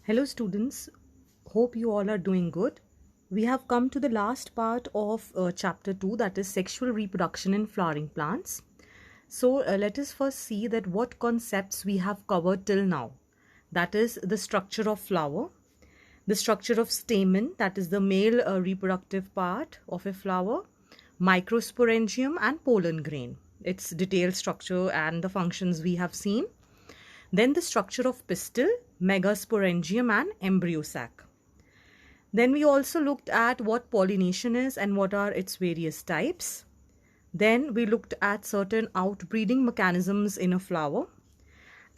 Hello students, hope you all are doing good. We have come to the last part of chapter 2, that is sexual reproduction in flowering plants. So let us first see that what concepts we have covered till now. That is the structure of flower, the structure of stamen, that is the male reproductive part of a flower, microsporangium and pollen grain. Its detailed structure and the functions we have seen. Then the structure of pistil, megasporangium and embryo sac. Then we also looked at what pollination is and what are its various types. Then we looked at certain outbreeding mechanisms in a flower.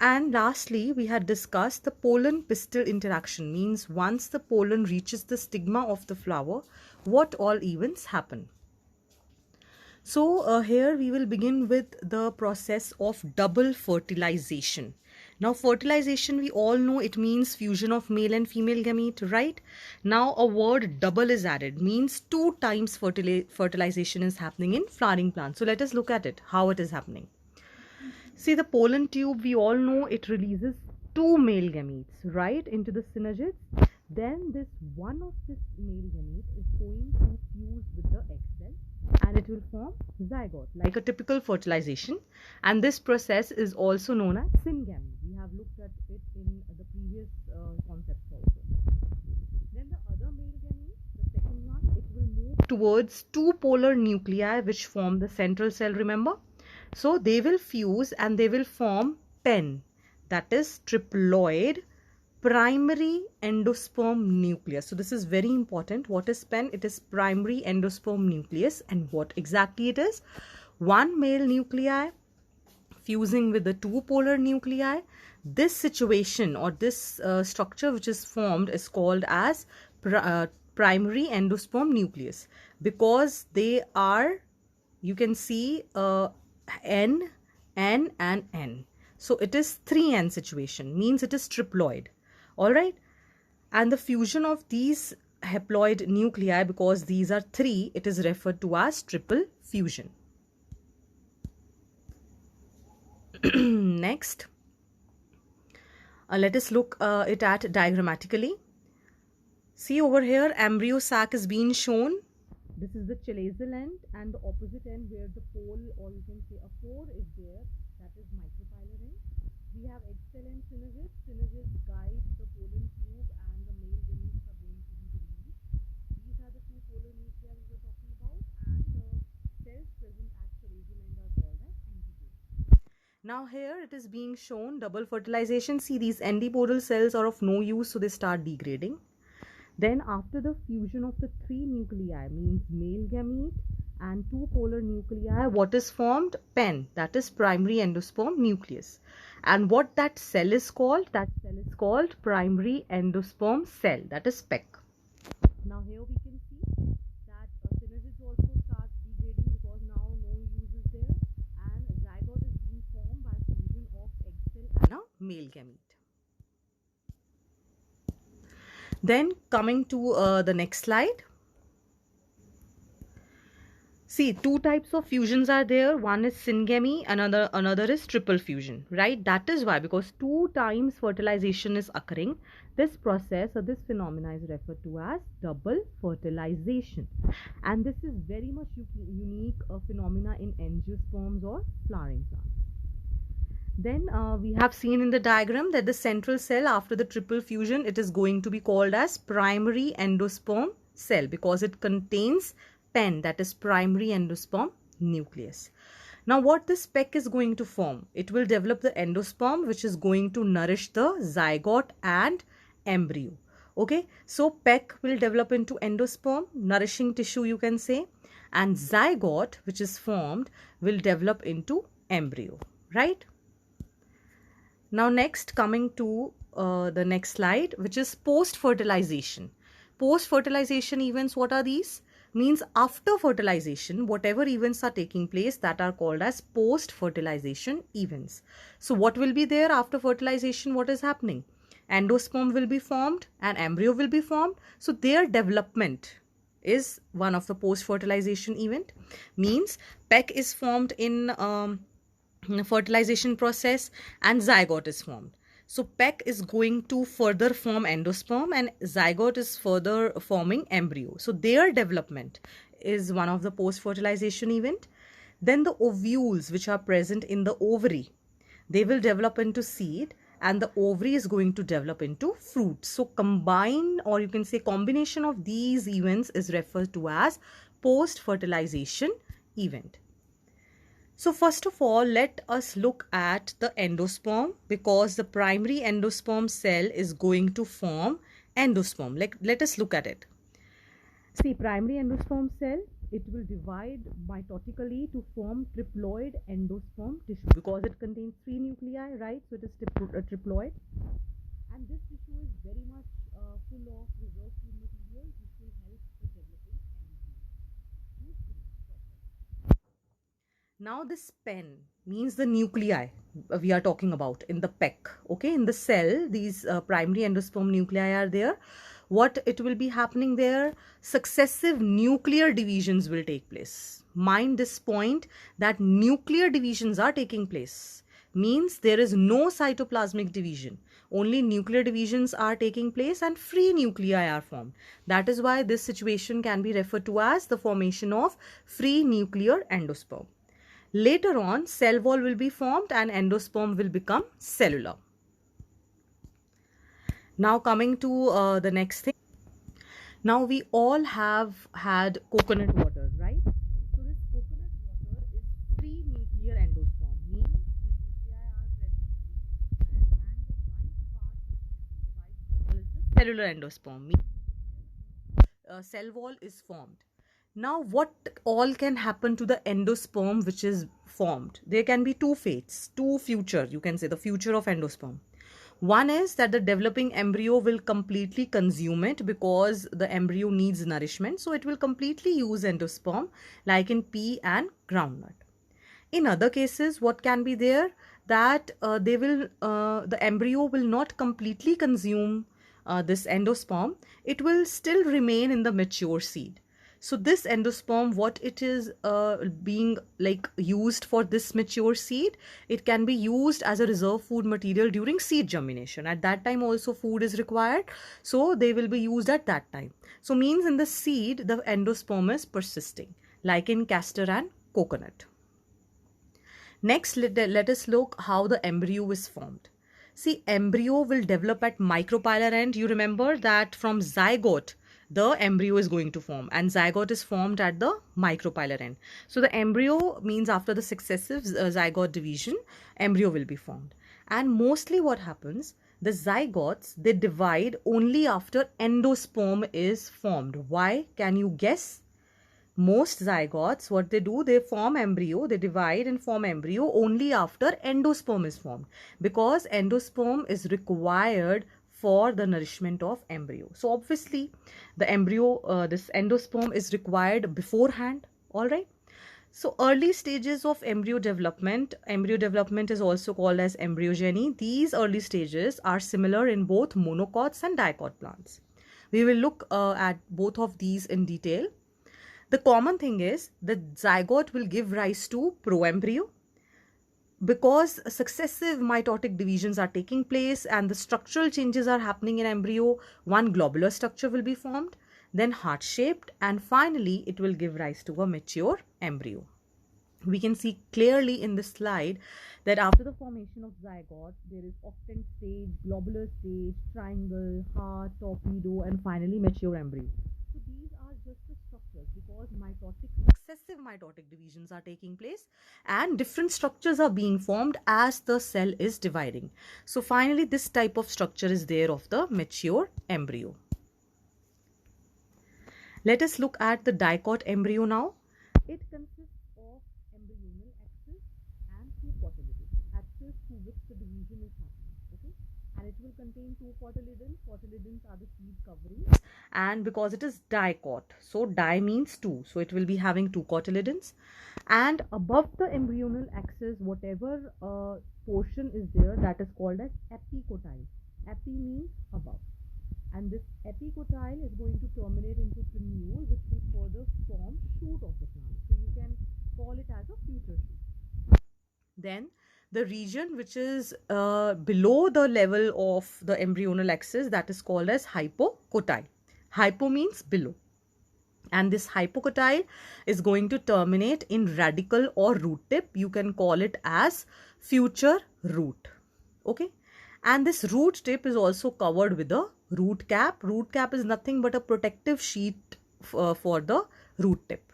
And lastly, we had discussed the pollen-pistil interaction, means once the pollen reaches the stigma of the flower, what all events happen. So here we will begin with the process of double fertilization. Now fertilization, we all know it means fusion of male and female gamete, right? Now a word double is added, means 2 times fertilization is happening in flowering plants. So let us look at it, how it is happening. See, the pollen tube, we all know it releases 2 male gametes, right, into the synergids. Then this one of this male gamete is going to fuse with the egg cell and it will form zygote, like a typical fertilization. And this process is also known as syngamy. We have looked at it in the previous concepts also. Then the other male gamete, the second one, it will move towards 2 polar nuclei which form the central cell, remember? So they will fuse and they will form pen, that is triploid primary endosperm nucleus. So this is very important. What is pen? It is primary endosperm nucleus. And what exactly it is? One male nuclei fusing with the 2 polar nuclei. This situation or this structure which is formed is called as primary endosperm nucleus, because they are, you can see N, N and N. So it is 3N situation, means it is triploid. Alright. And the fusion of these haploid nuclei, because these are 3, it is referred to as triple fusion. Next, let us look it at diagrammatically. See over here, embryo sac is being shown. This is the chalazal end, and the opposite end where the pole, or you can say a pore, is there, that is micropylar end. We have egg cell and synergids. Synergids guide the pollen tube and the male gametes are going to be released. These are the 2 polar nuclei we were talking about, and the cells present at chalazal end are called as antipodes. Now here it is being shown double fertilization. See, these antipodal cells are of no use, so they start degrading. Then after the fusion of the 3 nuclei, means male gamete and 2 polar nuclei, what is formed? Pen, that is primary endosperm nucleus. And what that cell is called? That cell is called primary endosperm cell, that is PEC. Now here we can see that synergids also start degrading because now no use is there, and zygote is being formed by fusion of egg cell and a male gamete. Then coming to the next slide. See, 2 types of fusions are there. One is syngamy, another is triple fusion, right? That is why, because 2 times fertilization is occurring, this process or this phenomena is referred to as double fertilization. And this is very much unique phenomena in angiosperms or flowering plants. Then we have seen in the diagram that the central cell after the triple fusion, it is going to be called as primary endosperm cell because it contains pen, that is primary endosperm nucleus. Now what this PEC is going to form? It will develop the endosperm which is going to nourish the zygote and embryo. Okay, so PEC will develop into endosperm, nourishing tissue you can say, and zygote which is formed will develop into embryo, right? Now next, coming to the next slide, which is post-fertilization. Post-fertilization events, what are these? Means after fertilization, whatever events are taking place, that are called as post-fertilization events. So what will be there after fertilization? What is happening? Endosperm will be formed and embryo will be formed. So their development is one of the post-fertilization event. Means PEC is formed in fertilization process and zygote is formed. So pec is going to further form endosperm and zygote is further forming embryo. So their development is one of the post-fertilization event. Then the ovules which are present in the ovary, they will develop into seed and the ovary is going to develop into fruit. So combine, or you can say combination of these events is referred to as post-fertilization event. So first of all, let us look at the endosperm, because the primary endosperm cell is going to form endosperm. Let us look at it. See, primary endosperm cell, it will divide mitotically to form triploid endosperm tissue because it contains 3 nuclei, right? So it is triploid. And this tissue is very much full of reserve food materials which will help the developing embryo. Now this pen means the nuclei we are talking about in the pec. Okay, in the cell, these primary endosperm nuclei are there. What it will be happening there? Successive nuclear divisions will take place. Mind this point that nuclear divisions are taking place. Means there is no cytoplasmic division. Only nuclear divisions are taking place and free nuclei are formed. That is why this situation can be referred to as the formation of free nuclear endosperm. Later on, cell wall will be formed and endosperm will become cellular. Now coming to the next thing. Now we all have had coconut water, right? So this coconut water is free nuclear endosperm, means the nuclei are present and the white part, the white kernel is the cellular endosperm, means cell wall is formed. Now, what all can happen to the endosperm which is formed? There can be two fates, two future, you can say the future of endosperm. One is that the developing embryo will completely consume it because the embryo needs nourishment. So it will completely use endosperm like in pea and groundnut. In other cases, what can be there? That the embryo will not completely consume this endosperm. It will still remain in the mature seed. So this endosperm, what it is being like used for this mature seed, it can be used as a reserve food material during seed germination. At that time also food is required. So they will be used at that time. So means in the seed, the endosperm is persisting like in castor and coconut. Next, let us look how the embryo is formed. See, embryo will develop at micropylar end. You remember that from zygote, the embryo is going to form and zygote is formed at the micropylar end. So the embryo means after the successive zygote division, embryo will be formed. And mostly what happens, the zygotes, they divide only after endosperm is formed. Why? Can you guess? Most zygotes, what they do, they form embryo, they divide and form embryo only after endosperm is formed, because endosperm is required for the nourishment of embryo. So obviously the embryo, this endosperm is required beforehand. All right. So early stages of embryo development is also called as embryogeny. These early stages are similar in both monocots and dicot plants. We will look at both of these in detail. The common thing is the zygote will give rise to proembryo because successive mitotic divisions are taking place and the structural changes are happening in embryo. One globular structure will be formed, then heart-shaped, and finally it will give rise to a mature embryo. We can see clearly in this slide that after the formation of zygote, there is octant stage, globular stage, triangle, heart, torpedo, and finally mature embryo. So these are just the structures because successive mitotic divisions are taking place and different structures are being formed as the cell is dividing. So finally this type of structure is there of the mature embryo. Let us look at the dicot embryo now. It consists of embryonal axis and two cotyledons, axis through which the division is happening. Okay, and it will contain two cotyledons. Cotyledons are the seed coverings, and because it is dicot, so di means two, so it will be having two cotyledons. And above the embryonal axis, whatever portion is there, that is called as epicotyle. Epi means above, and this epicotyle is going to terminate into prenule, which will further form shoot of the plant. So you can call it as a future shoot. Then The region which is below the level of the embryonal axis, that is called as hypocotyle. Hypo means below. And this hypocotyle is going to terminate in radicle or root tip. You can call it as future root. Okay. And this root tip is also covered with a root cap. Root cap is nothing but a protective sheet for the root tip.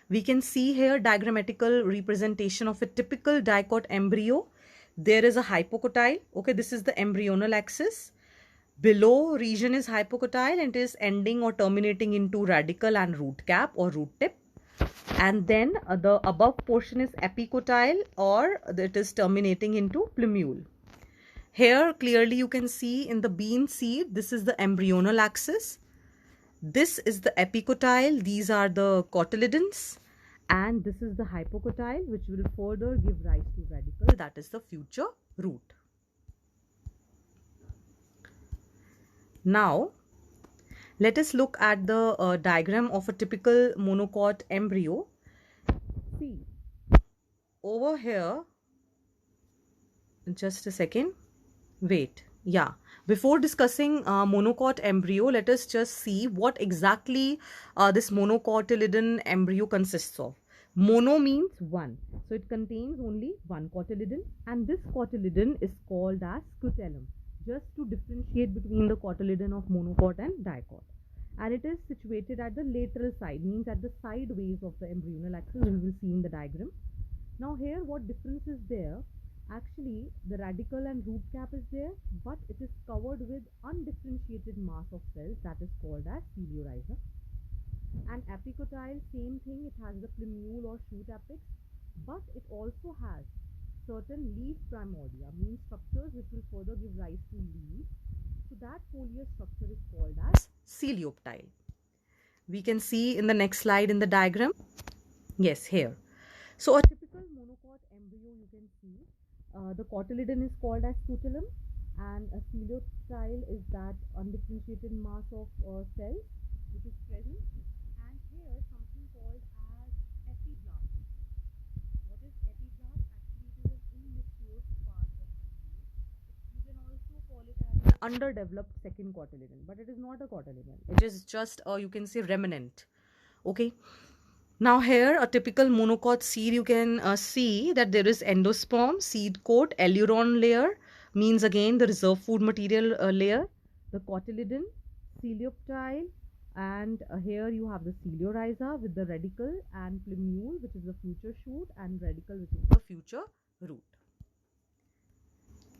We can see here diagrammatical representation of a typical dicot embryo. There is a hypocotyle. Okay, this is the embryonal axis. Below region is hypocotyle and it is ending or terminating into radicle and root cap or root tip. And then the above portion is epicotyle, or it is terminating into plumule. Here clearly you can see in the bean seed, this is the embryonal axis. This is the epicotyle. These are the cotyledons. And this is the hypocotyle, which will further give rise to radicle, that is the future root. Now, let us look at the diagram of a typical monocot embryo. See, over here, just a second, wait, yeah. Before discussing monocot embryo, let us just see what exactly this monocotyledon embryo consists of. Mono means one, so it contains only one cotyledon, and this cotyledon is called as scutellum, just to differentiate between the cotyledon of monocot and dicot. And it is situated at the lateral side, means at the sideways of the embryonal axis. We will see in the diagram. Now here, what difference is there? Actually, the radicle and root cap is there, but it is covered with undifferentiated mass of cells, that is called as ciliorhiza. And epicotyle, same thing, it has the plumule or shoot apex, but it also has certain leaf primordia, means structures which will further give rise to leaves. So that foliar structure is called as coleoptile. We can see in the next slide in the diagram. Yes, here. So a typical monocot embryo, you can see the cotyledon is called as scutellum, and a coleoptile is that undifferentiated mass of cells which is present. And here something called as epiblast. What is epiblast? Actually, it is an immature part of the embryo. You can also call it as an underdeveloped second cotyledon, but it is not a cotyledon. It is just you can say remnant. Okay. Now here, a typical monocot seed, you can see that there is endosperm, seed coat, aileron layer, means again the reserve food material layer, the cotyledon, coleoptile, and here you have the ciliorhiza with the radicle and plumule, which is the future shoot, and radicle, which is the future root.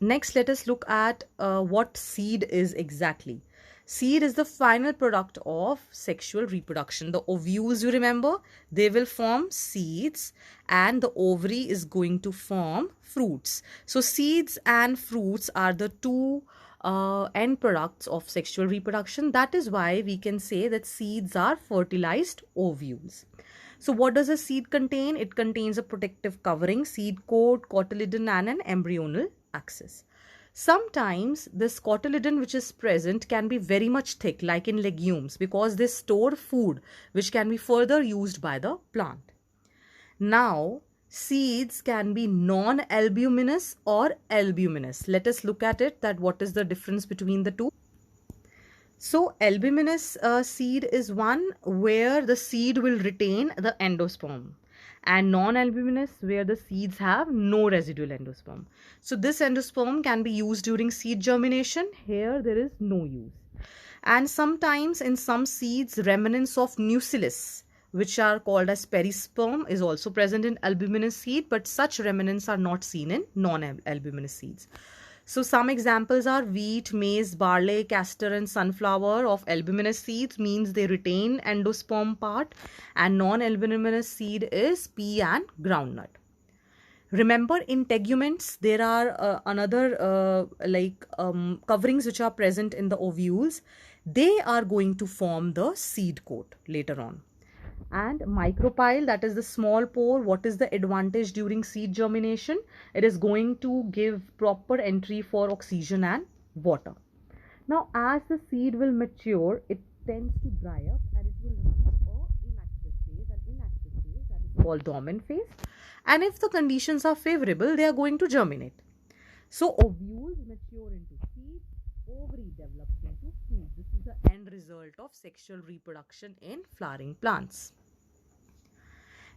Next, let us look at what seed is exactly. Seed is the final product of sexual reproduction. The ovules, you remember, they will form seeds, and the ovary is going to form fruits. So seeds and fruits are the two end products of sexual reproduction. That is why we can say that seeds are fertilized ovules. So what does a seed contain? It contains a protective covering, seed coat, cotyledon, and an embryonal axis. Sometimes this cotyledon which is present can be very much thick, like in legumes, because they store food which can be further used by the plant. Now, seeds can be non-albuminous or albuminous. Let us look at it, that what is the difference between the two. So, albuminous seed is one where the seed will retain the endosperm, and non-albuminous where the seeds have no residual endosperm. So this endosperm can be used during seed germination. Here there is no use. And sometimes in some seeds, remnants of nucellus, which are called as perisperm, is also present in albuminous seed, but such remnants are not seen in non-albuminous seeds. So some examples are wheat, maize, barley, castor, and sunflower of albuminous seeds, means they retain endosperm part, and non-albuminous seed is pea and groundnut. Remember, in teguments, there are another coverings which are present in the ovules. They are going to form the seed coat later on. And micropyle, that is the small pore, what is the advantage during seed germination? It is going to give proper entry for oxygen and water. Now, as the seed will mature, it tends to dry up and it will reach an inactive phase, that is called dormant phase. And if the conditions are favorable, they are going to germinate. So ovules mature into seeds, ovary develops into fruit. This is the end result of sexual reproduction in flowering plants.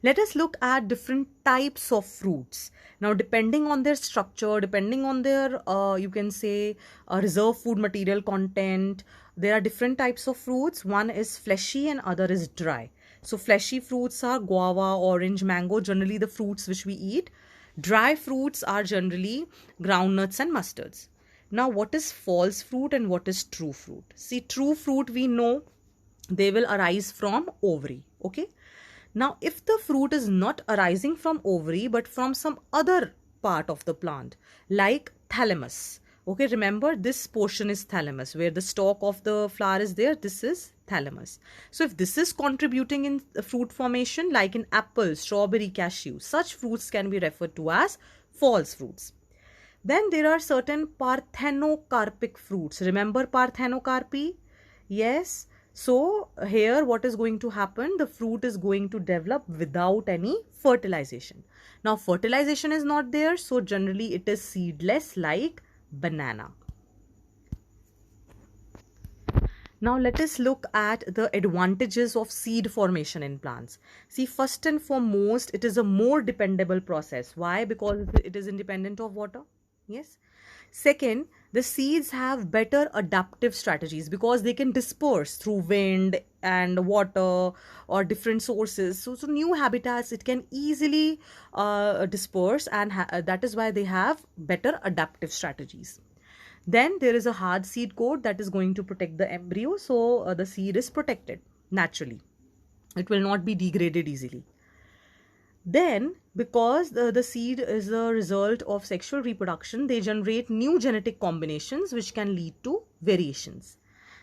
Let us look at different types of fruits. Now, depending on their structure, depending on their, you can say, reserve food material content, there are different types of fruits. One is fleshy and other is dry. So, fleshy fruits are guava, orange, mango, generally the fruits which we eat. Dry fruits are generally groundnuts and mustards. Now, what is false fruit and what is true fruit? See, true fruit we know they will arise from ovary. Okay. Now, if the fruit is not arising from ovary but from some other part of the plant, like thalamus. Okay, remember this portion is thalamus, where the stalk of the flower is there. This is thalamus. So, if this is contributing in the fruit formation, like in apple, strawberry, cashew, such fruits can be referred to as false fruits. Then there are certain parthenocarpic fruits. Remember parthenocarpy? Yes. So here what is going to happen? The fruit is going to develop without any fertilization. Now fertilization is not there, so generally it is seedless like banana. Now let us look at the advantages of seed formation in plants. See, first and foremost, it is a more dependable process. Why? Because it is independent of water. Yes. Second, the seeds have better adaptive strategies because they can disperse through wind and water or different sources. So new habitats, it can easily disperse, and that is why they have better adaptive strategies. Then there is a hard seed coat that is going to protect the embryo. So the seed is protected naturally. It will not be degraded easily. Then, because the seed is a result of sexual reproduction, they generate new genetic combinations which can lead to variations.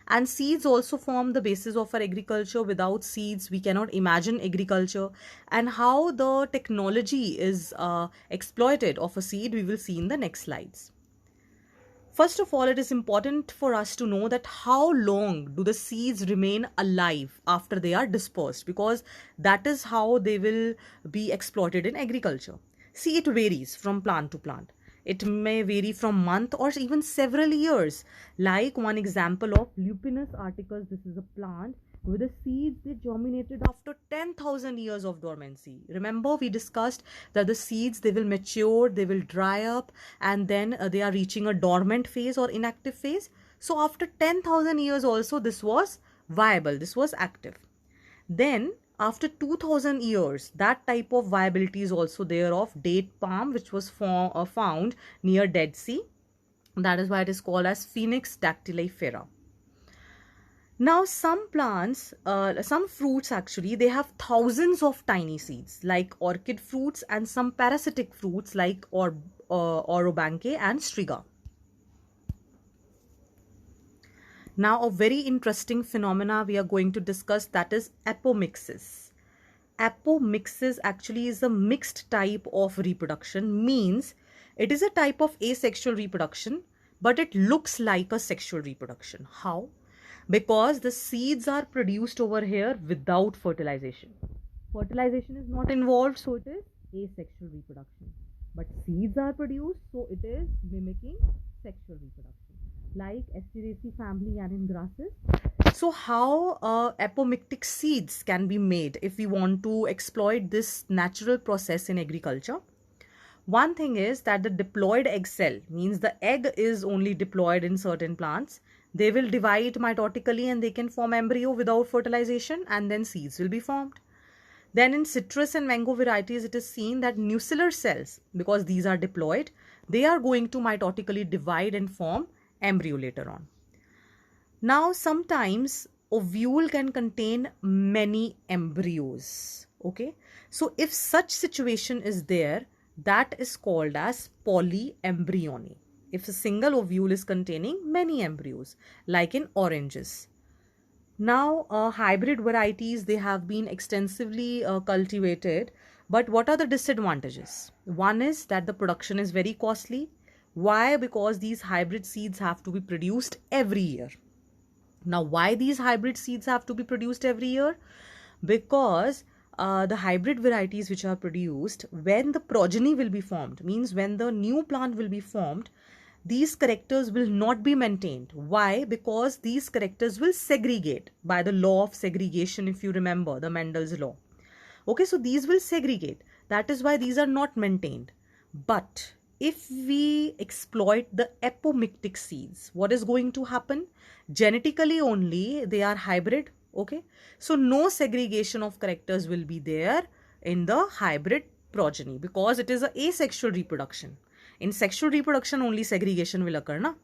And seeds also form the basis of our agriculture. Without seeds, we cannot imagine agriculture. And how the technology is exploited of a seed, we will see in the next slides. First of all, it is important for us to know that how long do the seeds remain alive after they are dispersed, because that is how they will be exploited in agriculture. See, it varies from plant to plant. It may vary from month or even several years. Like one example of Lupinus articus, this is a plant with the seeds they germinated after 10,000 years of dormancy. Remember, we discussed that the seeds, they will mature, they will dry up, and then they are reaching a dormant phase or inactive phase. So after 10,000 years also, this was viable, this was active. Then after 2000 years, that type of viability is also there of date palm, which was found near Dead Sea. That is why it is called as Phoenix dactylifera. Now, some plants, some fruits actually, they have thousands of tiny seeds like orchid fruits, and some parasitic fruits like Orobanche and Striga. Now, a very interesting phenomena we are going to discuss, that is apomixis. Apomixis actually is a mixed type of reproduction, means it is a type of asexual reproduction, but it looks like a sexual reproduction. How? Because the seeds are produced over here without fertilization. Fertilization is not involved, so it is asexual reproduction. But seeds are produced, so it is mimicking sexual reproduction, like Asteraceae family and in grasses. So how apomictic seeds can be made if we want to exploit this natural process in agriculture? One thing is that the diploid egg cell, means the egg is only diploid in certain plants. They will divide mitotically and they can form embryo without fertilization, and then seeds will be formed. Then in citrus and mango varieties, it is seen that nuclear cells, because these are diploid, they are going to mitotically divide and form embryo later on. Now, sometimes ovule can contain many embryos. Okay. So if such situation is there, that is called as polyembryony. If a single ovule is containing many embryos, like in oranges. Now, hybrid varieties, they have been extensively cultivated. But what are the disadvantages? One is that the production is very costly. Why? Because these hybrid seeds have to be produced every year. Now, why these hybrid seeds have to be produced every year? Because the hybrid varieties which are produced, when the progeny will be formed, means when the new plant will be formed, these characters will not be maintained. Why? Because these characters will segregate by the law of segregation, if you remember the Mendel's law. Okay, so these will segregate. That is why these are not maintained. But if we exploit the apomictic seeds, what is going to happen? Genetically only they are hybrid. Okay, so no segregation of characters will be there in the hybrid progeny because it is a asexual reproduction. In sexual reproduction only segregation will occur, na?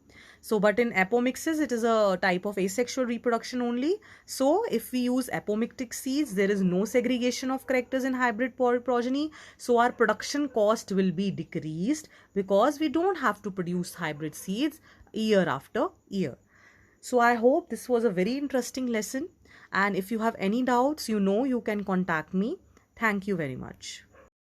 So, but in apomixis, it is a type of asexual reproduction only. So, if we use apomictic seeds, there is no segregation of characters in hybrid progeny. So, our production cost will be decreased because we don't have to produce hybrid seeds year after year. So, I hope this was a very interesting lesson. And if you have any doubts, you can contact me. Thank you very much.